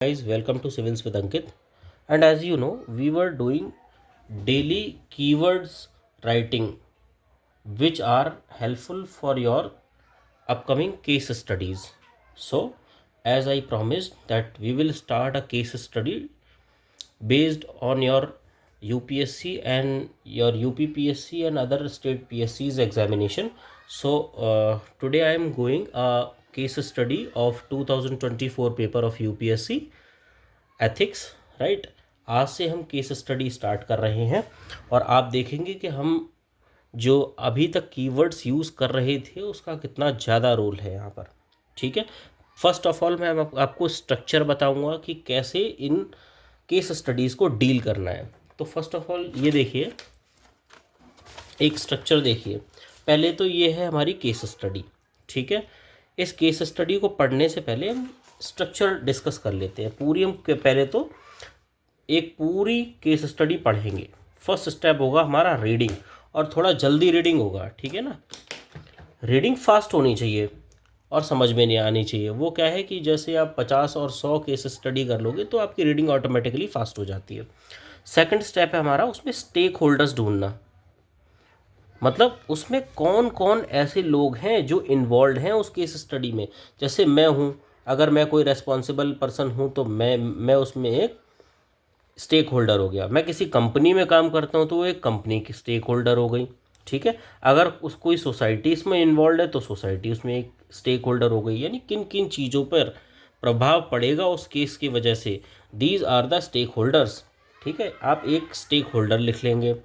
Guys, welcome to Civils with Ankit. And as you know, we were doing daily keywords writing, which are helpful for your upcoming case studies. So, as I promised, that we will start a case study based on your UPSC and your UPPSC and other state PSC's examination. So, today I am going a case study of 2024 paper of UPSC ethics, right. आज से हम case study start कर रहे हैं और आप देखेंगे कि हम जो अभी तक कीवर्ड्स यूज़ कर रहे थे उसका कितना ज़्यादा रोल है यहाँ पर। ठीक है, फर्स्ट ऑफ ऑल मैं आपको स्ट्रक्चर बताऊंगा कि कैसे इन केस स्टडीज़ को डील करना है। तो फर्स्ट ऑफ ऑल ये देखिए, एक स्ट्रक्चर देखिए। पहले तो ये है हमारी केस स्टडी। ठीक है, इस केस स्टडी को पढ़ने से पहले हम स्ट्रक्चर डिस्कस कर लेते हैं पूरी। हम पहले तो एक पूरी केस स्टडी पढ़ेंगे। फर्स्ट स्टेप होगा हमारा रीडिंग, और थोड़ा जल्दी रीडिंग होगा। ठीक है ना, रीडिंग फास्ट होनी चाहिए और समझ में नहीं आनी चाहिए। वो क्या है कि जैसे आप 50 और 100 केस स्टडी कर लोगे तो आपकी रीडिंग ऑटोमेटिकली फास्ट हो जाती है। सेकंड स्टेप है हमारा उसमें स्टेक होल्डर्स ढूंढना, मतलब उसमें कौन कौन ऐसे लोग हैं जो इन्वॉल्व हैं उस केस स्टडी में। जैसे मैं हूँ, अगर मैं कोई रेस्पॉन्सिबल पर्सन हूँ तो मैं उसमें एक स्टेक होल्डर हो गया। मैं किसी कंपनी में काम करता हूँ तो वो एक कंपनी की स्टेक होल्डर हो गई। ठीक है, अगर उस कोई सोसाइटी इसमें इन्वॉल्व है तो सोसाइटी उसमें एक स्टेक होल्डर हो गई। यानी किन किन चीज़ों पर प्रभाव पड़ेगा उस केस की वजह से, these are the stake holders. ठीक है, आप एक स्टेक होल्डर लिख लेंगे।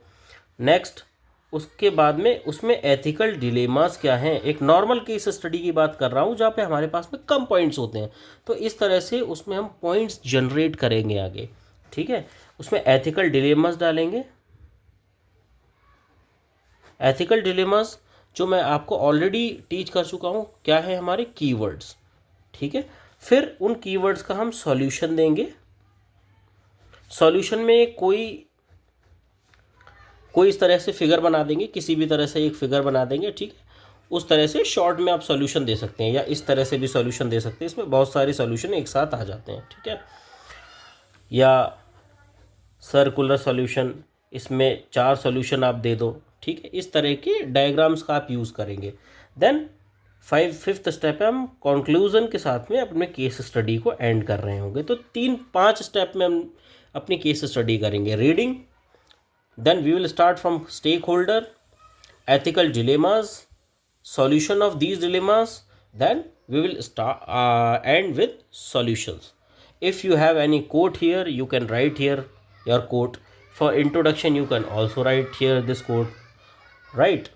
नेक्स्ट, उसके बाद में उसमें एथिकल डिलेमास क्या हैं। एक नॉर्मल केस स्टडी की बात कर रहा हूँ जहाँ पे हमारे पास में कम पॉइंट्स होते हैं, तो इस तरह से उसमें हम पॉइंट्स जनरेट करेंगे आगे। ठीक है, उसमें एथिकल डिलेमास डालेंगे। एथिकल डिलेमास जो मैं आपको ऑलरेडी टीच कर चुका हूँ, क्या है हमारे कीवर्ड्स। ठीक है, फिर उन कीवर्ड्स का हम सॉल्यूशन देंगे। सॉल्यूशन में कोई इस तरह से फिगर बना देंगे, किसी भी तरह से एक फिगर बना देंगे। ठीक है, उस तरह से शॉर्ट में आप सॉल्यूशन दे सकते हैं, या इस तरह से भी सॉल्यूशन दे सकते हैं। इसमें बहुत सारे सॉल्यूशन एक साथ आ जाते हैं। ठीक है, या सर्कुलर सॉल्यूशन, इसमें 4 सॉल्यूशन आप दे दो। ठीक है, इस तरह के डायग्राम्स का आप यूज़ करेंगे। देन फिफ्थ स्टेप है, हम कंक्लूजन के साथ में अपने केस स्टडी को एंड कर रहे होंगे। तो 3-5 स्टेप में हम अपनी केस स्टडी करेंगे। Reading, then we will start from stakeholder, ethical dilemmas, solution of these dilemmas, then we will start end with solutions. If you have any quote here, you can write here your quote. For introduction you can also write here this quote, right?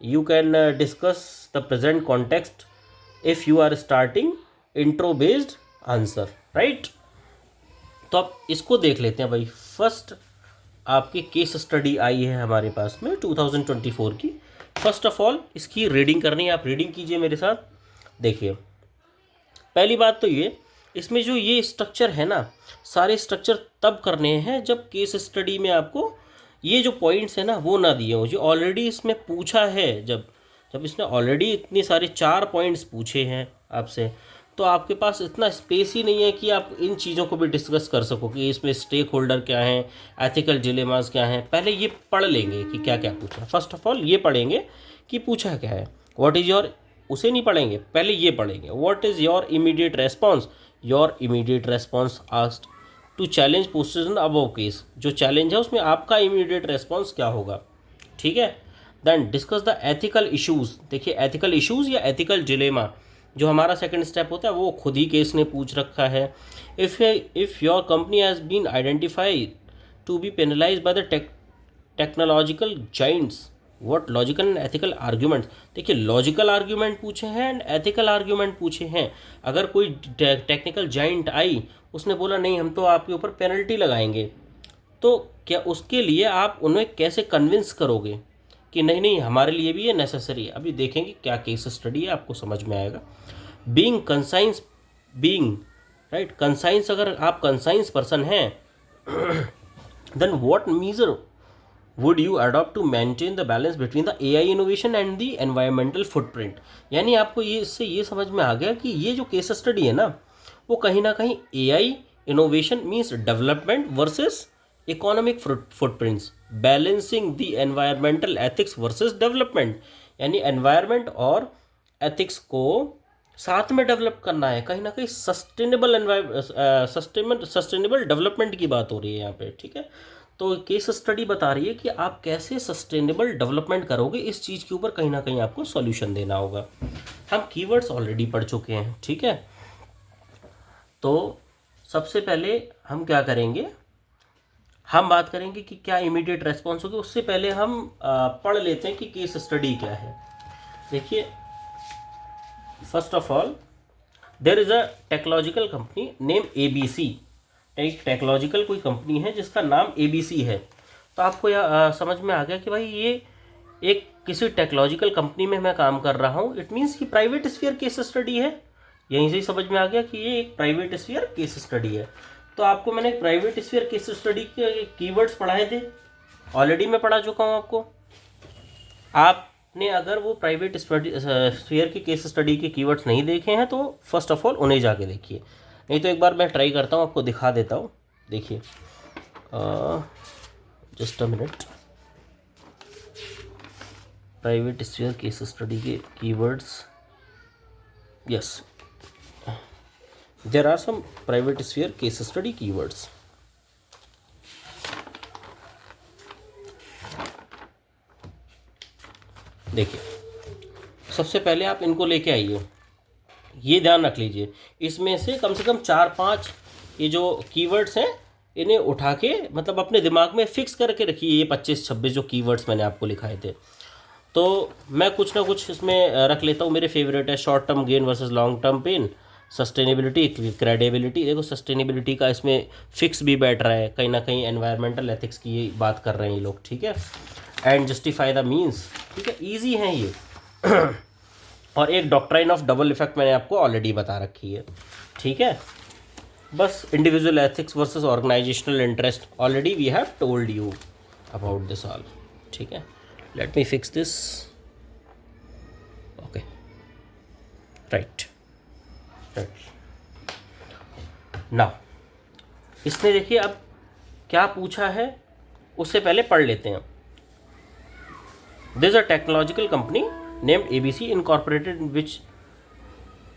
You can discuss the present context if you are starting intro based answer, right? तो आप इसको देख लेते हैं भाई। First आपकी case study आई है हमारे पास में 2024 की। फर्स्ट ऑफ ऑल इसकी रीडिंग करनी है, आप रीडिंग कीजिए मेरे साथ। देखिए, पहली बात तो ये, इसमें जो ये स्ट्रक्चर है ना, सारे स्ट्रक्चर तब करने हैं जब केस स्टडी में आपको ये जो पॉइंट्स है ना वो ना दिए हो। जो ऑलरेडी इसमें पूछा है, जब इसने ऑलरेडी इतनी सारे 4 पॉइंट्स पूछे हैं आपसे, तो आपके पास इतना स्पेस ही नहीं है कि आप इन चीज़ों को भी डिस्कस कर सको कि इसमें स्टेक होल्डर क्या हैं, एथिकल डिलेमास क्या हैं। पहले ये पढ़ लेंगे कि क्या क्या पूछा है। फर्स्ट ऑफ ऑल ये पढ़ेंगे कि पूछा क्या है। व्हाट इज़ योर, उसे नहीं पढ़ेंगे, पहले ये पढ़ेंगे। What is your immediate response, your immediate response asked to challenge posted in above case. जो चैलेंज है उसमें आपका इमीडिएट रेस्पॉन्स क्या होगा। ठीक है, then discuss the ethical issues. देखिए, एथिकल इश्यूज़ या एथिकल डिलेमा जो हमारा सेकंड स्टेप होता है वो खुद ही केस ने पूछ रखा है। If your company has been identified to be penalise by the technological giants, what logical and ethical arguments. देखिए, लॉजिकल आर्ग्यूमेंट पूछे हैं एंड एथिकल आर्ग्यूमेंट पूछे हैं। अगर कोई टेक्निकल जाइंट आई, उसने बोला नहीं हम तो आपके ऊपर पेनल्टी लगाएंगे, तो क्या उसके लिए आप उन्हें कैसे कन्विंस करोगे कि नहीं नहीं हमारे लिए भी ये नेसेसरी है। अभी देखेंगे क्या केस स्टडी है, आपको समझ में आएगा। Being conscience, being right conscience, अगर आप कंसाइंस पर्सन हैं then what measure would you adopt to maintain the balance between the AI innovation and the environmental footprint. यानी आपको ये इससे ये समझ में आ गया कि ये जो केस स्टडी है ना वो कहीं ना कहीं AI innovation means development versus economic footprints, balancing the environmental ethics versus development, यानी एनवायरमेंट और एथिक्स को साथ में डेवलप करना है। कहीं ना कहीं सस्टेनेबल डेवलपमेंट की बात हो रही है यहाँ पे, ठीक है। तो केस स्टडी बता रही है कि आप कैसे सस्टेनेबल डेवलपमेंट करोगे, इस चीज़ के ऊपर कहीं ना कहीं आपको सॉल्यूशन देना होगा। हम कीवर्ड्स ऑलरेडी पढ़ चुके हैं, ठीक है। तो सबसे पहले हम क्या करेंगे, हम बात करेंगे कि क्या इमीडिएट रेस्पॉन्स होगी। उससे पहले हम पढ़ लेते हैं कि केस स्टडी क्या है। देखिए, first of all there is a technological company name ABC। एक टेक्नोलॉजिकल कोई कंपनी है जिसका नाम ABC है। तो आपको यह समझ में आ गया कि भाई ये एक किसी टेक्नोलॉजिकल कंपनी में मैं काम कर रहा हूँ, इट मीन्स कि प्राइवेट स्फीयर केस स्टडी है। यहीं से ही समझ में आ गया कि ये एक प्राइवेट स्फीयर केस स्टडी है। तो आपको मैंने प्राइवेट स्फीयर केस स्टडी के कीवर्ड्स पढ़ाए थे, ऑलरेडी मैं पढ़ा चुका हूँ आपको। आपने अगर वो प्राइवेट स्फीयर के केस स्टडी के कीवर्ड्स नहीं देखे हैं तो फर्स्ट ऑफ ऑल उन्हें जाके देखिए, नहीं तो एक बार मैं ट्राई करता हूँ, आपको दिखा देता हूँ। देखिए, just a minute. Private sphere case study के keywords, yes, there are some private sphere case study keywords. देखिए, सबसे पहले आप इनको लेके आइए, ये ध्यान रख लीजिए, इसमें से कम 4-5 ये जो कीवर्ड्स हैं इन्हें उठा के मतलब अपने दिमाग में फिक्स करके रखिए। ये 25-26 जो कीवर्ड्स मैंने आपको लिखाए थे, तो मैं कुछ ना कुछ इसमें रख लेता हूँ। मेरे फेवरेट है short term gain versus long term pain, sustainability, credibility. देखो, सस्टेनेबिलिटी का इसमें फिक्स भी बैठ रहा है, कहीं ना कहीं एनवायरमेंटल एथिक्स की ये बात कर रहे हैं ये लोग, ठीक है। एंड जस्टिफाई द मीन्स, ठीक है, ईजी हैं ये। और एक डॉक्ट्राइन ऑफ डबल इफेक्ट मैंने आपको ऑलरेडी बता रखी है, ठीक है। बस individual ethics versus organisational interest, already we have told you about this all, ठीक है। Let me fix this, okay, right. Now इसने देखिए अब क्या पूछा है, उससे पहले पढ़ लेते हैं। This is a technological company named ABC incorporated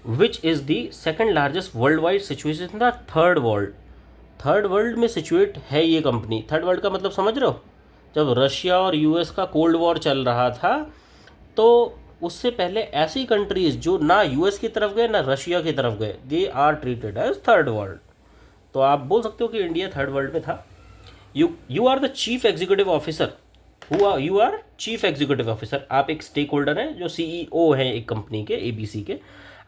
which is the second largest world wide situation in the third world. Third world में सिचुएट है ये कंपनी। थर्ड वर्ल्ड का मतलब समझ रहे हो, जब रशिया और US का कोल्ड वॉर चल रहा था तो उससे पहले ऐसी कंट्रीज जो ना US की तरफ गए ना रशिया की तरफ गए, they are treated as third world. तो आप बोल सकते हो कि इंडिया थर्ड वर्ल्ड में था। You are the chief executive officer, you are chief executive officer. आप एक स्टेक होल्डर हैं जो CEO हैं एक कंपनी के, ABC के,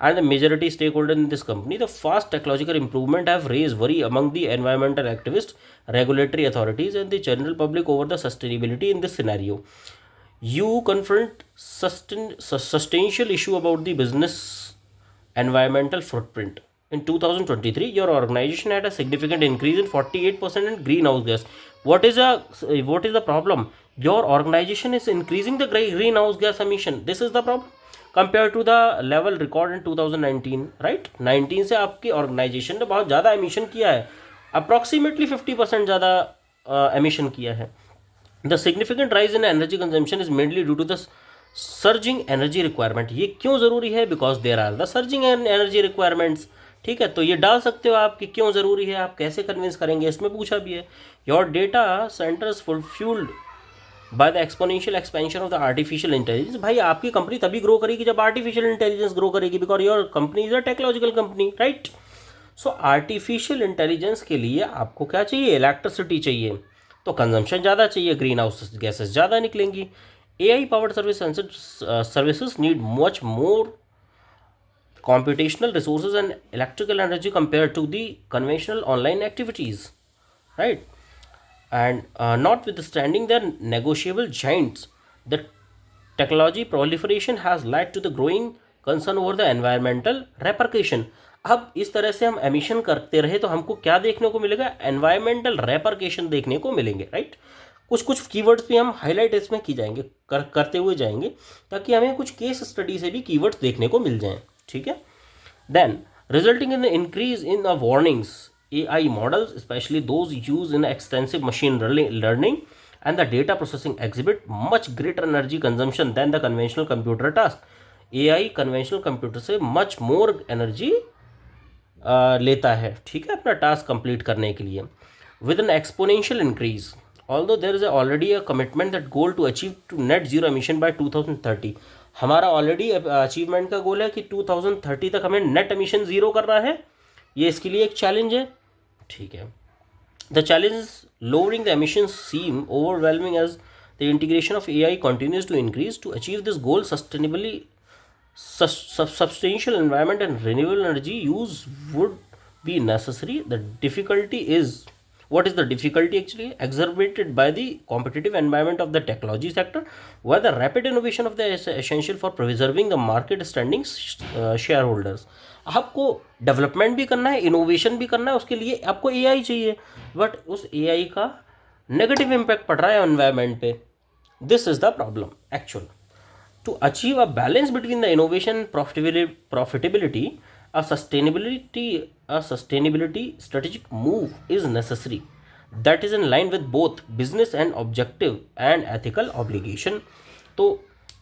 and the majority stake holder in this company. The fast technological improvement have raise worry among the environmental activist, regulatory authorities and the general public over the sustainability in this scenario. You confront substantial issue about the business environmental footprint. In 2023, your organization had a significant increase in 48% in greenhouse gas. What is the problem? Your organization is increasing the greenhouse gas emission. This is the problem compared to the level record in 2019, right? 19 से आपकी organization ने बहुत ज़्यादा emission किया है, approximately 50% ज़्यादा emission किया है. The significant rise in energy consumption is mainly due to the surging energy requirement. ये क्यों ज़रूरी है? Because there are the surging energy requirements. ठीक है, तो ये डाल सकते हो आप कि क्यों ज़रूरी है, आप कैसे कन्विंस करेंगे, इसमें पूछा भी है. Your data centers fueled by the exponential expansion of the artificial intelligence. भाई आपकी कंपनी तभी ग्रो करेगी जब आर्टिफिशियल इंटेलिजेंस ग्रो करेगी, because your company is a technological company, right. So artificial intelligence के लिए आपको क्या चाहिए? इलेक्ट्रिसिटी चाहिए, तो कंजम्पशन ज़्यादा चाहिए, ग्रीन हाउस गैसेस ज़्यादा निकलेंगी. AI powered services need much more computational resources and electrical energy compared to the conventional online activities, right? And notwithstanding their negotiable giants, the technology proliferation has led to the growing concern over the environmental repercussion. अब इस तरह से हम emission करते रहे तो हमको क्या देखने को मिलेगा? एनवायरमेंटल रेपरकेशन देखने को मिलेंगे, राइट. कुछ कीवर्ड्स भी हम हाईलाइट इसमें की जाएंगे, करते हुए जाएंगे, ताकि हमें कुछ केस स्टडी से भी कीवर्ड्स देखने को मिल जाएं, ठीक है. Then resulting in the increase in the warnings AI models, especially those used in extensive machine learning and the data processing, exhibit much greater energy consumption than the conventional computer task. AI conventional computer से much more energy लेता है, ठीक है, अपना task complete करने के लिए with an exponential increase. Although there is already a commitment that goal to achieve to net zero emission by 2030. हमारा ऑलरेडी अचीवमेंट का गोल है कि 2030 तक हमें नेट एमिशन ज़ीरो करना है. ये इसके लिए एक चैलेंज है, ठीक है. The challenge lowering the emissions seem overwhelming as the integration of AI continues to increase. To achieve this goal sustainably, substantial environment and renewable energy use would be necessary. The difficulty is, what is the difficulty actually? Exacerbated by the competitive environment of the technology sector, where the rapid innovation of the is essential for preserving the market standing shareholders. आपको development भी करना है, innovation भी करना है, उसके लिए आपको एआई चाहिए, बट उस एआई का नेगेटिव इम्पैक्ट पड़ रहा है एनवायरनमेंट पे. This is the problem actual. To achieve a balance between the innovation and profitability, a sustainability strategic move is necessary that is in line with both business and objective and ethical obligation. तो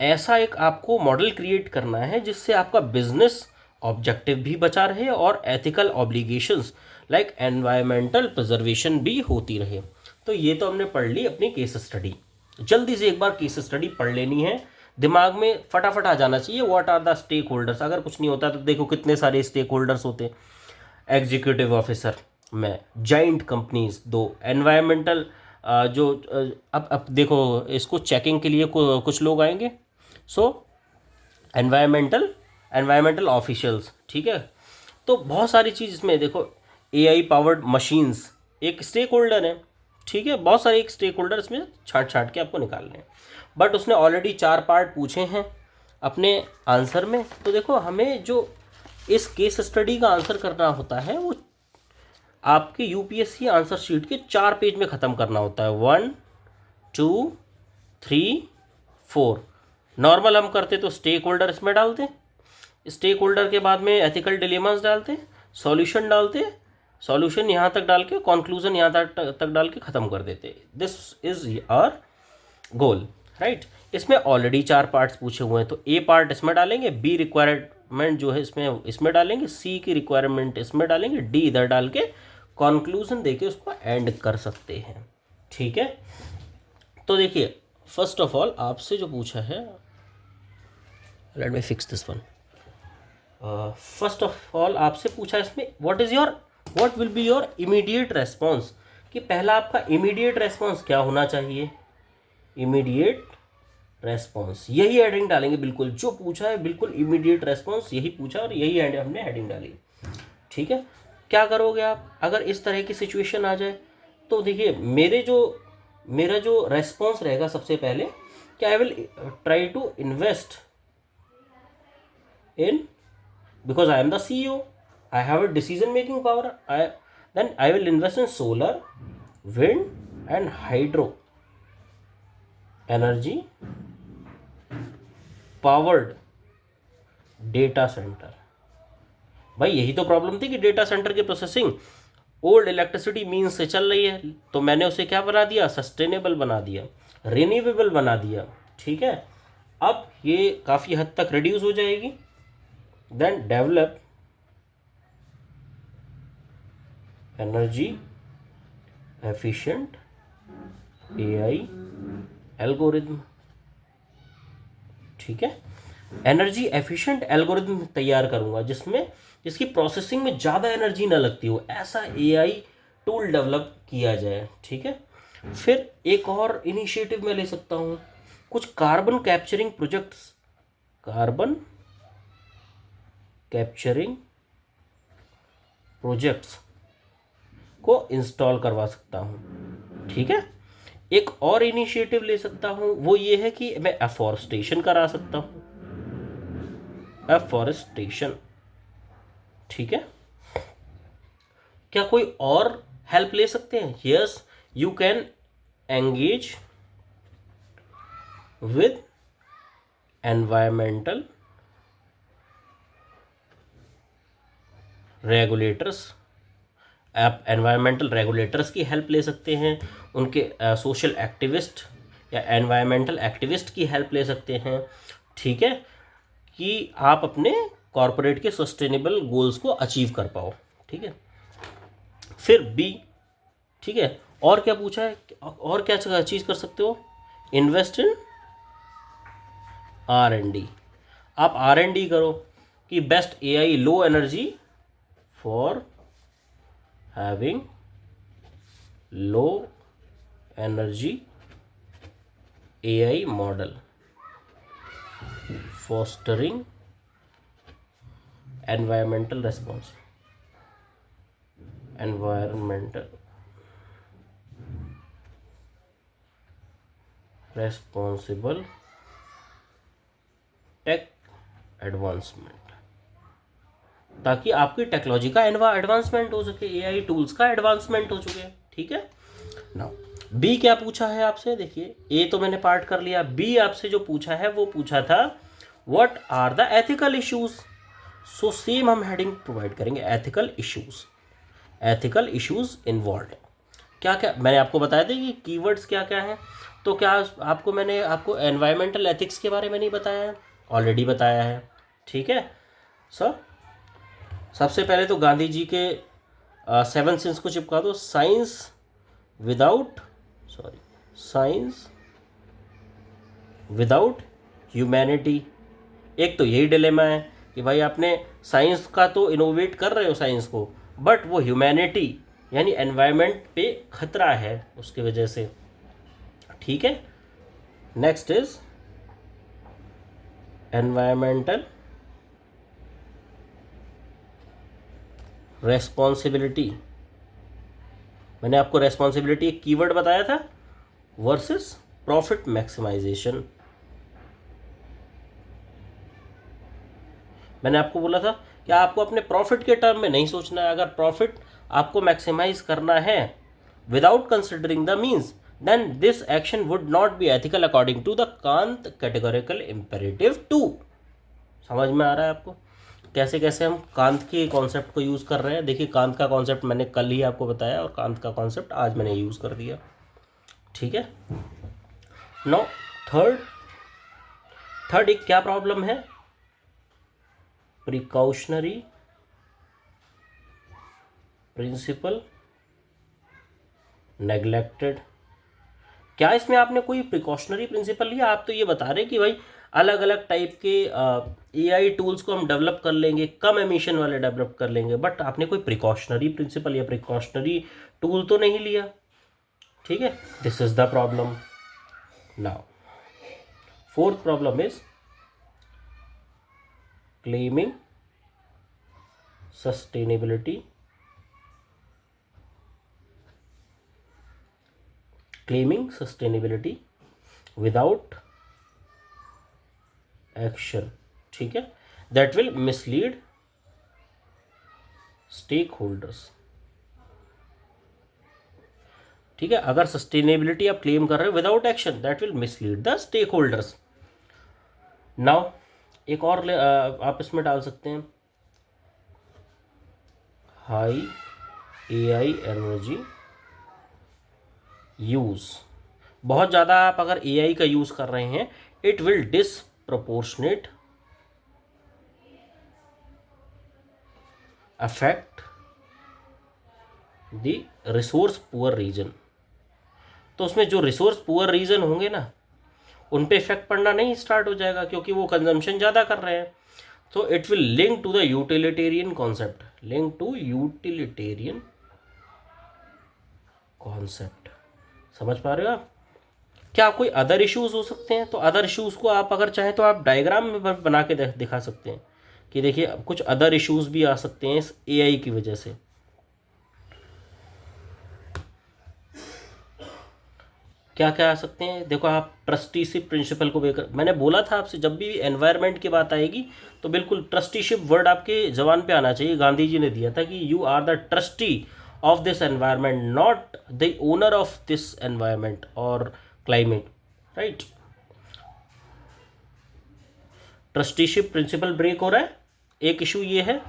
ऐसा एक आपको model create करना है जिससे आपका business objective भी बचा रहे और ethical obligations like environmental preservation भी होती रहे. तो ये तो हमने पढ़ ली अपनी केस स्टडी. जल्दी से एक बार केस स्टडी पढ़ लेनी है, दिमाग में फटाफट आ जाना चाहिए. What are the stake holders. अगर कुछ नहीं होता तो देखो कितने सारे स्टेक होल्डर्स होते हैं. एग्जीक्यूटिव ऑफिसर में, जाइंट कंपनीज दो, एनवायरमेंटल जो अब देखो इसको चेकिंग के लिए कुछ लोग आएंगे. सो एनवायरमेंटल ऑफिशियल्स, ठीक है. तो बहुत सारी चीज़ इसमें देखो. एआई पावर्ड मशीन्स एक स्टेक होल्डर है, ठीक है. बहुत सारे एक स्टेक होल्डर इसमें छाट के आपको निकालने हैं. बट उसने ऑलरेडी 4 पार्ट पूछे हैं अपने आंसर में. तो देखो हमें जो इस केस स्टडी का आंसर करना होता है वो आपके यूपीएससी आंसर शीट के 4 पेज में ख़त्म करना होता है. 1 2 3 4. नॉर्मल हम करते तो स्टेक होल्डर इसमें डालते, स्टेक होल्डर के बाद में एथिकल डिलेमास डालते, सॉल्यूशन डालते, सॉल्यूशन यहाँ तक डाल के कंक्लूजन यहाँ तक डाल के ख़त्म कर देते. This is our goal, right. इसमें ऑलरेडी 4 पार्ट्स पूछे हुए हैं तो ए पार्ट इसमें डालेंगे, बी रिक्वायरमेंट जो है इसमें डालेंगे, सी की रिक्वायरमेंट इसमें डालेंगे, डी इधर डाल के कंक्लूजन देके उसको एंड कर सकते हैं, ठीक है. तो देखिए फर्स्ट ऑफ ऑल आपसे जो पूछा है, let me fix this one. First of all आपसे पूछा इसमें what will be your immediate response, कि पहला आपका इमीडिएट रेस्पॉन्स क्या होना चाहिए. इमीडिएट रेस्पॉन्स यही हेडिंग डालेंगे, बिल्कुल जो पूछा है बिल्कुल इमीडिएट रेस्पॉन्स यही पूछा और यही हमने हेडिंग डाली, ठीक है. क्या करोगे आप अगर इस तरह की सिचुएशन आ जाए. तो देखिए मेरा जो रेस्पॉन्स रहेगा सबसे पहले कि I will try to invest in, because I am the CEO, I have a decision making power. Then I will invest in solar, wind and hydro energy powered data center. भाई यही तो problem थी कि data centre की processing old electricity means से चल रही है, तो मैंने उसे क्या बना दिया, सस्टेनेबल बना दिया, रिन्यूएबल बना दिया, ठीक है. अब ये काफ़ी हद तक रिड्यूस हो जाएगी. Then develop energy efficient AI algorithm, ठीक है. एनर्जी एफिशिएंट एल्गोरिथम तैयार करूंगा जिसकी प्रोसेसिंग में ज़्यादा एनर्जी ना लगती हो, ऐसा एआई टूल डेवलप किया जाए, ठीक है. फिर एक और इनिशिएटिव मैं ले सकता हूँ, कुछ carbon capturing projects, carbon capturing projects को इंस्टॉल करवा सकता हूँ, ठीक है. एक और इनिशिएटिव ले सकता हूँ, वो ये है कि मैं एफॉरेस्टेशन करा सकता हूँ, एफॉरेस्टेशन, ठीक है. क्या कोई और हेल्प ले सकते हैं. Yes, you can engage with environmental regulators आप एनवायरमेंटल रेगुलेटर्स की हेल्प ले सकते हैं, उनके सोशल एक्टिविस्ट या एनवायरमेंटल एक्टिविस्ट की हेल्प ले सकते हैं, ठीक है, कि आप अपने कॉरपोरेट के सस्टेनेबल गोल्स को अचीव कर पाओ, ठीक है। फिर बी, ठीक है, और क्या पूछा है, और क्या चीज़ कर सकते हो, इन्वेस्ट इन R&D। आप R&D करो कि best AI low energy for having low energy AI model fostering environmental responsible tech advancement, ताकि आपकी टेक्नोलॉजी का एडवांसमेंट हो सके, AI टूल्स का एडवांसमेंट हो चुके, ठीक है ना। बी क्या पूछा है आपसे, देखिए ए तो मैंने पार्ट कर लिया, बी आपसे जो पूछा है वो पूछा था what are the ethical issues. So same हम हेडिंग प्रोवाइड करेंगे, एथिकल इश्यूज इन्वॉल्व। क्या क्या मैंने आपको बताया था कि कीवर्ड्स क्या क्या हैं, तो क्या मैंने आपको एनवायरमेंटल एथिक्स के बारे में नहीं बताया है, ऑलरेडी बताया है, ठीक है सर। सबसे पहले तो गांधी जी के 7 सिंस को चिपका दो, साइंस विदाउट ह्यूमैनिटी। एक तो यही डिलेमा है कि भाई आपने साइंस का तो इनोवेट कर रहे हो साइंस को, बट वो ह्यूमैनिटी यानी एनवायरनमेंट पे खतरा है उसकी वजह से, ठीक है। Next is environmental responsibility. मैंने आपको रेस्पॉन्सिबिलिटी एक कीवर्ड बताया था, वर्सेस प्रॉफिट मैक्सिमाइजेशन। मैंने आपको बोला था कि आपको अपने प्रॉफिट के टर्म में नहीं सोचना है, अगर प्रॉफिट आपको मैक्सिमाइज करना है without considering the means, then this action would not be ethical according to the Kant categorical imperative 2। समझ में आ रहा है आपको कैसे कैसे हम कांत के कॉन्सेप्ट को यूज़ कर रहे हैं। देखिए कांत का कॉन्सेप्ट मैंने कल ही आपको बताया और कांत का कॉन्सेप्ट आज मैंने यूज़ कर दिया, ठीक है। नो थर्ड एक क्या प्रॉब्लम है, प्रिकॉशनरी प्रिंसिपल नेग्लेक्टेड। क्या इसमें आपने कोई प्रिकॉशनरी प्रिंसिपल लिया? आप तो ये बता रहे कि भाई अलग अलग टाइप के AI टूल्स को हम डेवलप कर लेंगे, कम एमिशन वाले डेवलप कर लेंगे, बट आपने कोई प्रिकॉशनरी प्रिंसिपल या प्रिकॉशनरी टूल तो नहीं लिया, ठीक है। This is the problem. Now fourth problem is claiming sustainability without action, ठीक है, that will mislead stake holders, ठीक है। अगर सस्टेनेबिलिटी आप क्लेम कर रहे हो without action, that will mislead the stake holders. Now एक और आप इसमें डाल सकते हैं, हाई AI एनर्जी यूज। बहुत ज़्यादा आप अगर AI का यूज़ कर रहे हैं, it will disproportionate affect the resource poor region. तो उसमें जो रिसोर्स पुअर रीजन होंगे ना, उन पे इफेक्ट पड़ना नहीं स्टार्ट हो जाएगा, क्योंकि वो कंजम्पशन ज़्यादा कर रहे हैं। तो it will link to the utilitarian concept, समझ पा रहे हो आप? क्या कोई अदर इश्यूज हो सकते हैं? तो अदर इश्यूज को आप अगर चाहें तो आप डायग्राम में बना के दिखा सकते हैं कि देखिए कुछ अदर इश्यूज भी आ सकते हैं इस AI की वजह से। क्या क्या आ सकते हैं, देखो आप ट्रस्टीशिप प्रिंसिपल को बेकर, मैंने बोला था आपसे जब भी एनवायरनमेंट की बात आएगी तो बिल्कुल ट्रस्टीशिप वर्ड आपके जबान पे आना चाहिए। गांधी जी ने दिया था कि you are the trustee of this environment, not the owner of this environment और climate, right. Trusteeship principle break हो रहा है, एक इशू ये है।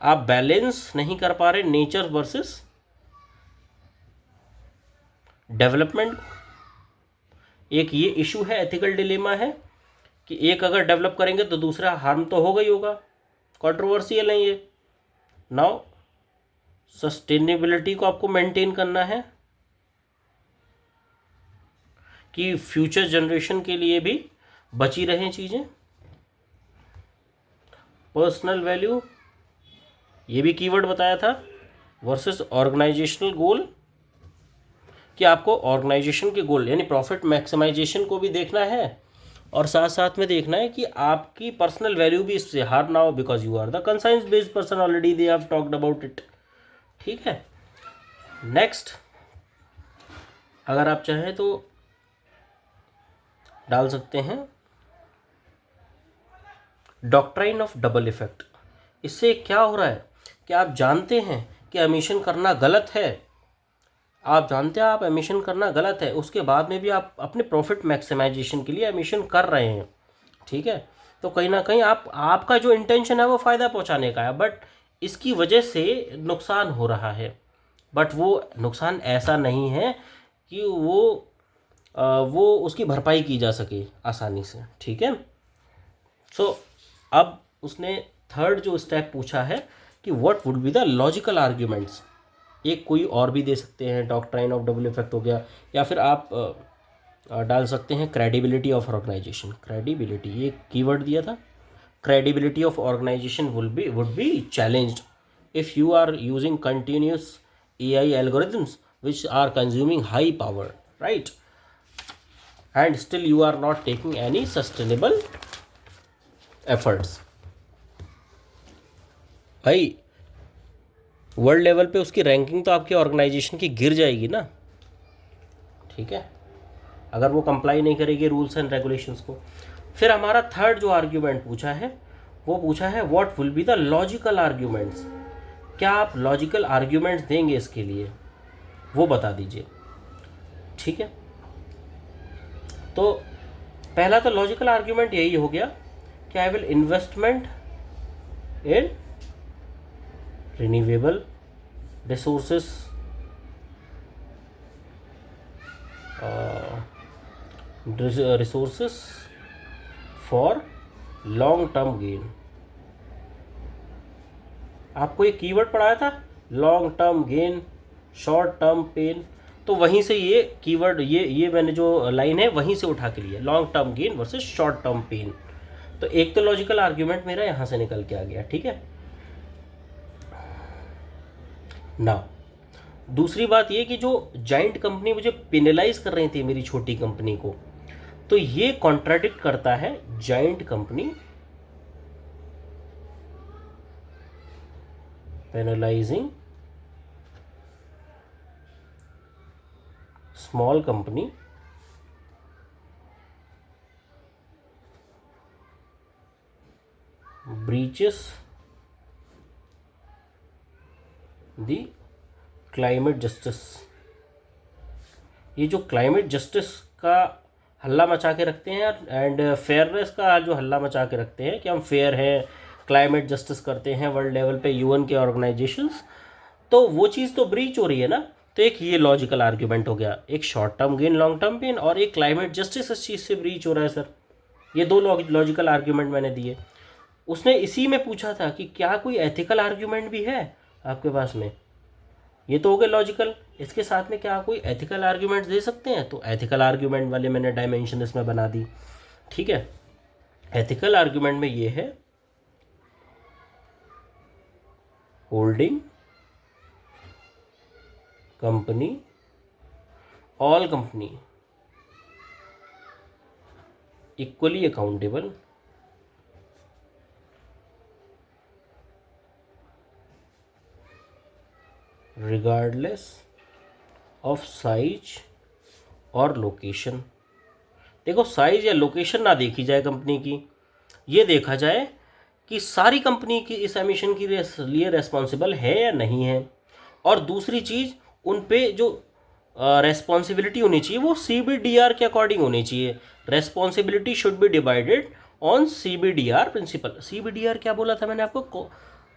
आप बैलेंस नहीं कर पा रहे नेचर वर्सेस डेवलपमेंट। एक ये इशू है, एथिकल डिलेमा है कि एक अगर डेवलप करेंगे तो दूसरा हार्म तो होगा ही होगा, कंट्रोवर्शियल है ये। नाउ सस्टेनेबिलिटी को आपको मेंटेन करना है कि फ्यूचर जनरेशन के लिए भी बची रहें चीज़ें। पर्सनल वैल्यू, ये भी कीवर्ड बताया था, वर्सेस ऑर्गेनाइजेशनल गोल, कि आपको ऑर्गेनाइजेशन के गोल यानी प्रॉफिट मैक्सिमाइजेशन को भी देखना है और साथ साथ में देखना है कि आपकी पर्सनल वैल्यू भी इससे हार ना हो, because you are the conscience based person, already they have talked about it. ठीक है, नेक्स्ट अगर आप चाहें तो डाल सकते हैं डॉक्ट्राइन ऑफ डबल इफेक्ट। इससे क्या हो रहा है कि आप जानते हैं कि एमिशन करना गलत है, आप जानते हैं आप एमिशन करना गलत है, उसके बाद में भी आप अपने प्रॉफिट मैक्सिमाइजेशन के लिए एमिशन कर रहे हैं। ठीक है, तो कहीं ना कहीं आपका जो इंटेंशन है वो फ़ायदा पहुंचाने का है, बट इसकी वजह से नुकसान हो रहा है, बट वो नुकसान ऐसा नहीं है कि वो उसकी भरपाई की जा सके आसानी से। ठीक है, सो अब उसने थर्ड जो स्टेप पूछा है कि what would be the logical arguments. एक कोई और भी दे सकते हैं, डॉक्ट्राइन ऑफ डबल इफेक्ट हो गया, या फिर आप डाल सकते हैं क्रेडिबिलिटी ऑफ ऑर्गेनाइजेशन। क्रेडिबिलिटी ये कीवर्ड दिया था, credibility of organization would be challenged if you are using continuous AI algorithms which are consuming high power, right? And still you are not taking any sustainable efforts. भाई world level पे उसकी ranking तो आपके organisation की गिर जाएगी ना। ठीक है, अगर वो कंप्लाई नहीं करेगी रूल्स एंड रेगुलेशंस को। फिर हमारा थर्ड जो आर्ग्यूमेंट पूछा है वो पूछा है what will be the logical arguments. क्या आप लॉजिकल आर्ग्यूमेंट्स देंगे इसके लिए, वो बता दीजिए। ठीक है, तो पहला तो लॉजिकल आर्ग्यूमेंट यही हो गया कि I will investment in renewable resources, resources for long term gain. आपको एक कीवर्ड पढ़ाया था, long term gain, short term pain, तो वहीं से ये कीवर्ड, ये मैंने जो लाइन है वहीं से उठा के लिया, long term gain versus short term pain. तो एक तो लॉजिकल आर्ग्यूमेंट मेरा यहाँ से निकल के आ गया। ठीक है, ना दूसरी बात ये कि जो जाइंट कंपनी मुझे पेनलाइज कर रही थी मेरी छोटी कंपनी को, तो ये कॉन्ट्राडिक्ट करता है giant company penalising small company breaches the climate justice. ये जो क्लाइमेट जस्टिस का हल्ला मचा के रखते हैं एंड फेयरनेस का जो हल्ला मचा के रखते हैं कि हम फेयर हैं, क्लाइमेट जस्टिस करते हैं वर्ल्ड लेवल पे यूएन के ऑर्गेनाइजेशंस, तो वो चीज़ तो ब्रीच हो रही है ना। तो एक ये लॉजिकल आर्ग्यूमेंट हो गया, एक short term gain long term pain, और एक क्लाइमेट जस्टिस इस चीज़ से ब्रीच हो रहा है सर। ये दो लॉजिकल आर्ग्यूमेंट मैंने दिए। उसने इसी में पूछा था कि क्या कोई एथिकल आर्ग्यूमेंट भी है आपके पास में। ये तो हो गया लॉजिकल, इसके साथ में क्या कोई एथिकल आर्ग्यूमेंट्स दे सकते हैं, तो एथिकल आर्ग्यूमेंट वाले मैंने डायमेंशन इसमें बना दी। ठीक है, एथिकल आर्ग्यूमेंट में ये है holding company, all company equally accountable regardless of size और लोकेशन। देखो, साइज या लोकेशन ना देखी जाए कंपनी की, ये देखा जाए कि सारी कंपनी की इस एमिशन के लिए रेस्पॉन्सिबल है या नहीं है। और दूसरी चीज़, उन पे जो रेस्पॉन्सिबिलिटी होनी चाहिए वो CBDR के अकॉर्डिंग होनी चाहिए। Responsibility should be divided on CBDR principle. CBDR क्या बोला था मैंने आपको,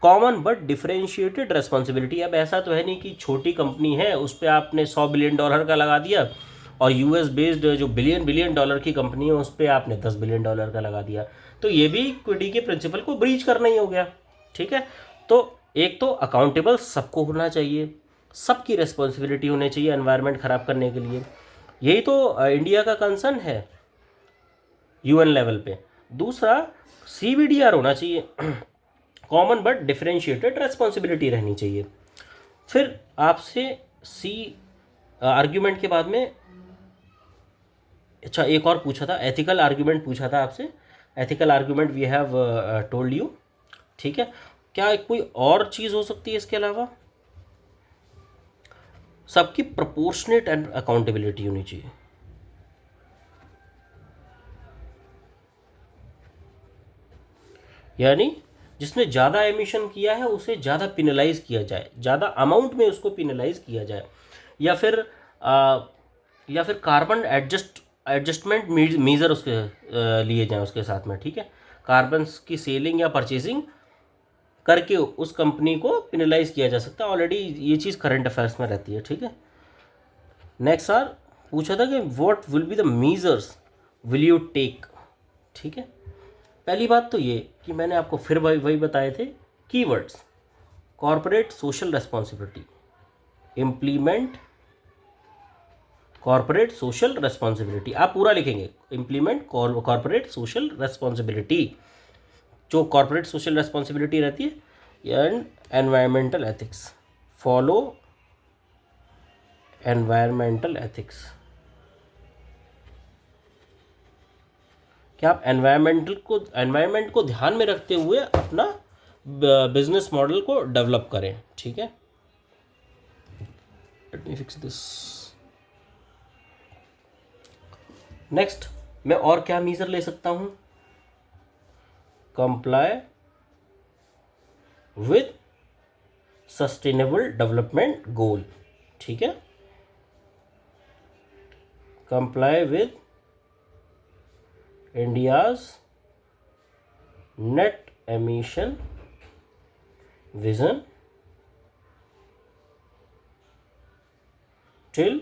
कॉमन बट डिफरेंशिएटेड रेस्पॉन्सिबिलिटी। अब ऐसा तो है नहीं कि छोटी कंपनी है उस पर आपने $100 बिलियन का लगा दिया और यूएस बेस्ड जो बिलियन बिलियन डॉलर की कंपनी है उस पर आपने $10 बिलियन का लगा दिया, तो ये भी इक्विटी के प्रिंसिपल को ब्रीच करना ही हो गया। ठीक है, तो एक तो अकाउंटेबल सबको होना चाहिए, सबकी रेस्पॉन्सिबिलिटी होनी चाहिए एनवायरनमेंट ख़राब करने के लिए, यही तो इंडिया का कंसर्न है यूएन लेवल पे। दूसरा CBDR होना चाहिए, कॉमन बट डिफरेंशिएटेड रेस्पॉन्सिबिलिटी रहनी चाहिए। फिर आपसे सी आर्ग्यूमेंट के बाद में, अच्छा एक और पूछा था, एथिकल आर्ग्यूमेंट पूछा था आपसे। Ethical argument we have told you. ठीक है, क्या कोई और चीज़ हो सकती है इसके अलावा? सबकी प्रोपोर्शनेट एंड अकाउंटेबिलिटी होनी चाहिए। यानी जिसने ज़्यादा एमिशन किया है उसे ज़्यादा पिनलाइज किया जाए, ज़्यादा अमाउंट में उसको पिनलाइज किया जाए, या फिर कार्बन एडजस्टमेंट मीज़र उसके लिए जाए उसके साथ में। ठीक है, कार्बन की सेलिंग या परचेजिंग करके उस कंपनी को पिनलाइज किया जा सकता है। ऑलरेडी ये चीज़ करंट अफेयर्स में रहती है। ठीक है, नेक्स्ट सर पूछा था कि what will be the measures will you take. ठीक है, पहली बात तो ये कि मैंने आपको फिर वही बताए थे keywords, corporate social responsibility, implement corporate social responsibility, आप पूरा लिखेंगे, इम्प्लीमेंट कॉर्पोरेट सोशल रेस्पॉन्सिबिलिटी, जो कॉर्पोरेट सोशल रेस्पॉन्सिबिलिटी रहती है, and environmental ethics, follow environmental ethics. कि आप एनवायरमेंट को ध्यान में रखते हुए अपना बिजनेस मॉडल को डेवलप करें। ठीक है, let me fix this. Next मैं और क्या मीजर ले सकता हूं? Comply with sustainable development goal. ठीक है, comply with India's net emission vision till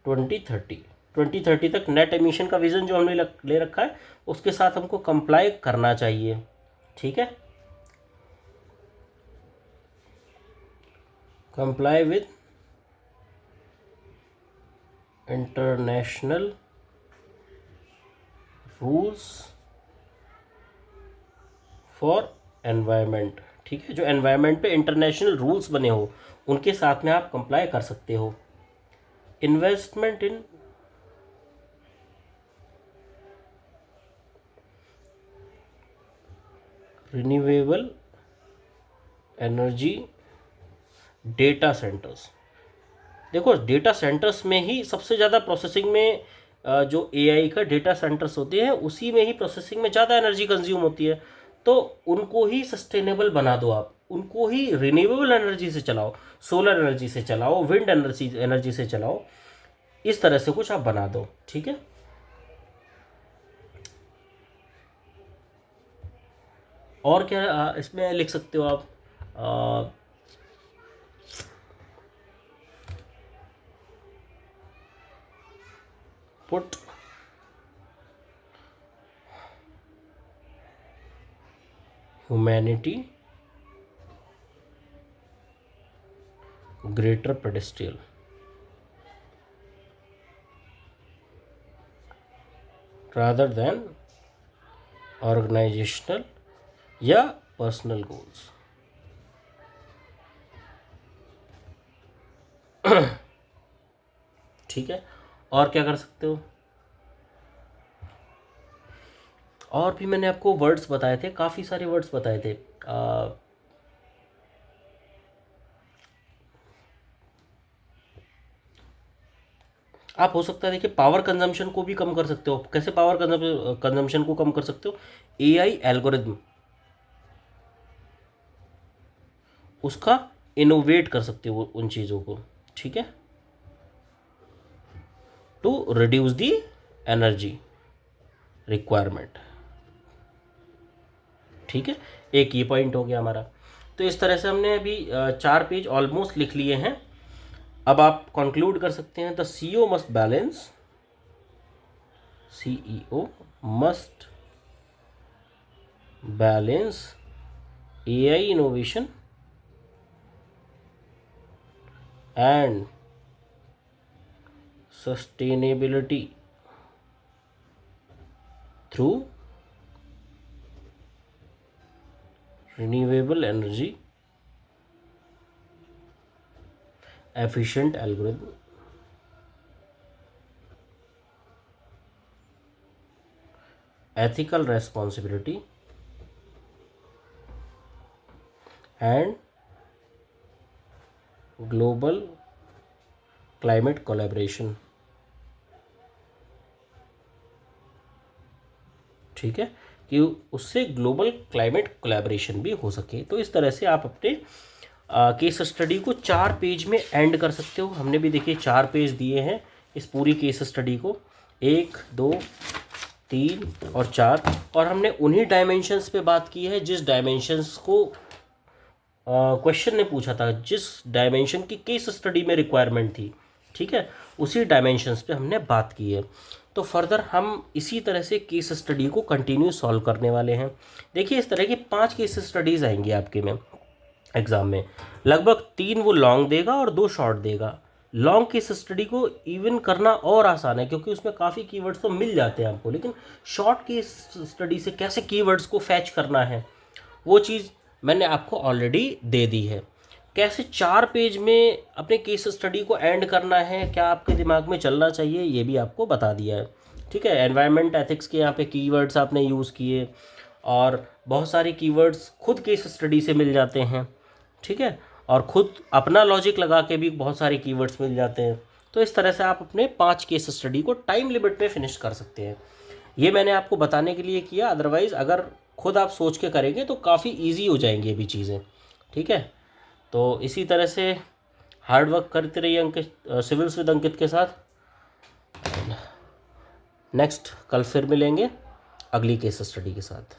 2030 तक नेट एमिशन का विजन जो हमने ले रखा है उसके साथ हमको कंप्लाई करना चाहिए। ठीक है, comply with international rules for environment. ठीक है, जो एनवायरनमेंट पे इंटरनेशनल रूल्स बने हो उनके साथ में आप कंप्लाई कर सकते हो। Investment in renewable energy data centres. देखो डेटा सेंटर्स में ही सबसे ज़्यादा प्रोसेसिंग में जो AI का डेटा सेंटर्स होते हैं उसी में ही प्रोसेसिंग में ज़्यादा एनर्जी कंज्यूम होती है, तो उनको ही सस्टेनेबल बना दो आप, उनको ही रिन्यूएबल एनर्जी से चलाओ, सोलर एनर्जी से चलाओ, विंड एनर्जी से चलाओ, इस तरह से कुछ आप बना दो। ठीक है, और क्या इसमें लिख सकते हो आप? Put humanity greater pedestal rather than organisational या पर्सनल गोल्स। ठीक है, और क्या कर सकते हो? और भी मैंने आपको वर्ड्स बताए थे, काफ़ी सारे वर्ड्स बताए थे। आप हो सकता है देखिए पावर कंजम्पशन को भी कम कर सकते हो। कैसे पावर कंजम्पशन को कम कर सकते हो? AI एल्गोरिथम, उसका इनोवेट कर सकते हो उन चीज़ों को। ठीक है, to reduce the energy requirement. ठीक है, एक ये पॉइंट हो गया हमारा। तो इस तरह से हमने अभी 4 पेज ऑलमोस्ट लिख लिए हैं। अब आप कंक्लूड कर सकते हैं, the CEO must balance, CEO must balance AI innovation and sustainability through renewable energy efficient algorithm, ethical responsibility and global climate collaboration। ठीक है, कि उससे ग्लोबल क्लाइमेट कोलैबोरेशन भी हो सके। तो इस तरह से आप अपने केस स्टडी को 4 पेज में एंड कर सकते हो। हमने भी देखिए 4 पेज दिए हैं इस पूरी केस स्टडी को, 1 2 3 और 4, और हमने उन्हीं डायमेंशंस पे बात की है जिस डायमेंशंस को क्वेश्चन ने पूछा था, जिस डायमेंशन की केस स्टडी में रिक्वायरमेंट थी। ठीक है, उसी डायमेंशंस पे हमने बात की है। तो फर्दर हम इसी तरह से केस स्टडी को कंटिन्यू सॉल्व करने वाले हैं। देखिए इस तरह की 5 केस स्टडीज़ आएंगी आपके में एग्ज़ाम में, लगभग 3 वो लॉन्ग देगा और 2 शॉर्ट देगा। लॉन्ग केस स्टडी को इवन करना और आसान है क्योंकि उसमें काफ़ी कीवर्ड्स तो मिल जाते हैं आपको, लेकिन शॉर्ट केस स्टडी से कैसे कीवर्ड्स को फैच करना है वो चीज़ मैंने आपको ऑलरेडी दे दी है। कैसे 4 पेज में अपने केस स्टडी को एंड करना है, क्या आपके दिमाग में चलना चाहिए, ये भी आपको बता दिया है। ठीक है, एनवायरनमेंट एथिक्स के यहाँ पे कीवर्ड्स आपने यूज़ किए और बहुत सारे कीवर्ड्स खुद केस स्टडी से मिल जाते हैं। ठीक है, और ख़ुद अपना लॉजिक लगा के भी बहुत सारे कीवर्ड्स मिल जाते हैं। तो इस तरह से आप अपने 5 केस स्टडी को टाइम लिमिट में फिनिश कर सकते हैं। ये मैंने आपको बताने के लिए किया, अदरवाइज़ अगर खुद आप सोच के करेंगे तो काफ़ी ईजी हो जाएंगी ये भी चीज़ें। ठीक है, तो इसी तरह से हार्ड वर्क करते रहिए अंकित, सिविल्स विद अंकित के साथ। नेक्स्ट कल फिर मिलेंगे अगली केस स्टडी के साथ।